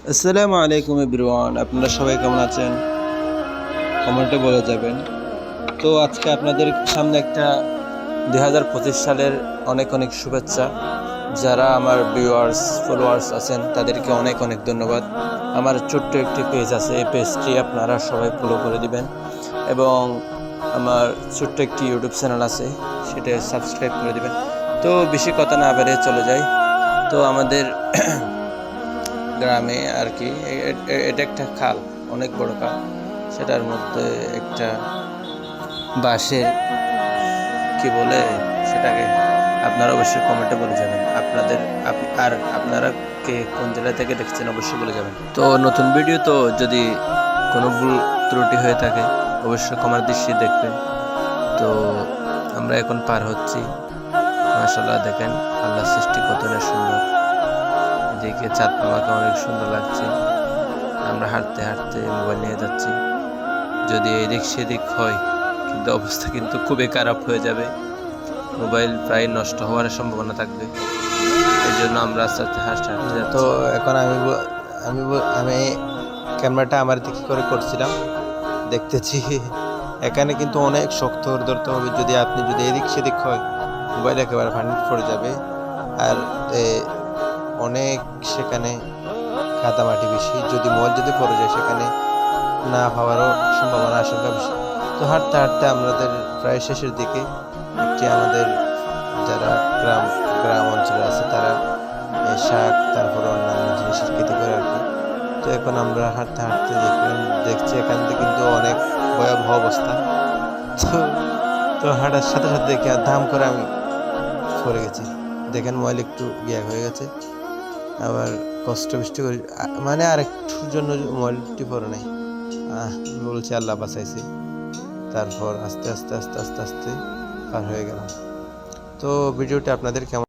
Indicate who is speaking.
Speaker 1: আসসালামু আলাইকুম এভরিওয়ান, আপনারা সবাই কেমন আছেন কমেন্টে বলে যাবেন। তো আজকে আপনাদের সামনে একটা 2025 সালের অনেক অনেক শুভেচ্ছা। যারা আমার ভিউয়ার্স ফলোয়ার্স আছেন তাদেরকে অনেক অনেক ধন্যবাদ। আমার ছোট্ট একটি পেজ আছে, এই পেজটি আপনারা সবাই ফলো করে দিবেন এবং আমার ছোট্ট একটি ইউটিউব চ্যানেল আছে, সেটা সাবস্ক্রাইব করে দিবেন। তো বেশি কথা না বেরিয়ে চলে যাই। তো আমাদের গ্রামে আর কি এটা একটা খাল, অনেক বড় খাল। সেটার মধ্যে একটা বাঁশের কি বলে সেটাকে, আপনারা অবশ্যই কমেন্টে বলে যাবেন আর আপনারা কে কোন জেলা থেকে দেখছেন অবশ্যই বলে যাবেন। তো নতুন ভিডিও, তো যদি কোনো ভুল ত্রুটি হয়ে থাকে অবশ্যই ক্ষমার দৃষ্টি দেখবেন। তো আমরা এখন পার হচ্ছি, মাশাআল্লাহ দেখেন আল্লাহর সৃষ্টি কত না সুন্দর। এদিকে চাঁদ মামাকে অনেক সুন্দর লাগছে। আমরা হাঁটতে হাঁটতে মোবাইল নিয়ে যাচ্ছি, যদি এদিক সেদিক হয় কিন্তু অবস্থা কিন্তু খুবই খারাপ হয়ে যাবে, মোবাইল প্রায় নষ্ট হওয়ার সম্ভাবনা থাকবে। এই জন্য আমরা আস্তে আস্তে হাঁটতে হাঁটতে যাচ্ছি। তো এখন আমি ক্যামেরাটা আমার দিকে করে করছিলাম, দেখতেছি এখানে কিন্তু অনেক শক্ত ধরতে হবে। যদি এদিক সেদিক হয় মোবাইল একেবারে পানিতে পড়ে যাবে। আর অনেক সেখানে কাদামাটি বেশি, যদি মোবাইল পড়ে যায় সেখানে না পাওয়ারও সম্ভাবনা, আশঙ্কা বেশি। তো হাঁটতে হাঁটতে আমাদের প্রায় শেষের দিকে আমাদের যারা গ্রাম অঞ্চলে আছে তারা শাক তারপর অন্যান্য জিনিসের খেতে করে আর কি। তো এখন আমরা হাঁটতে হাঁটতে দেখছি এখান থেকে কিন্তু অনেক ভয়াবহ অবস্থা। তো তো হাঁটার সাথে সাথে দেখি ধাম করে আমি পড়ে গেছি। দেখেন মোবাইল একটু হয়ে গেছে, আবার কষ্ট বৃষ্টি করে মানে আর একটুর জন্য মোবাইলটি পড়ে নাই। বলছি আল্লাহ বাঁচাইছে। তারপর আস্তে আস্তে আস্তে আস্তে আস্তে পার হয়ে গেলাম। তো ভিডিওটা আপনাদের কেমন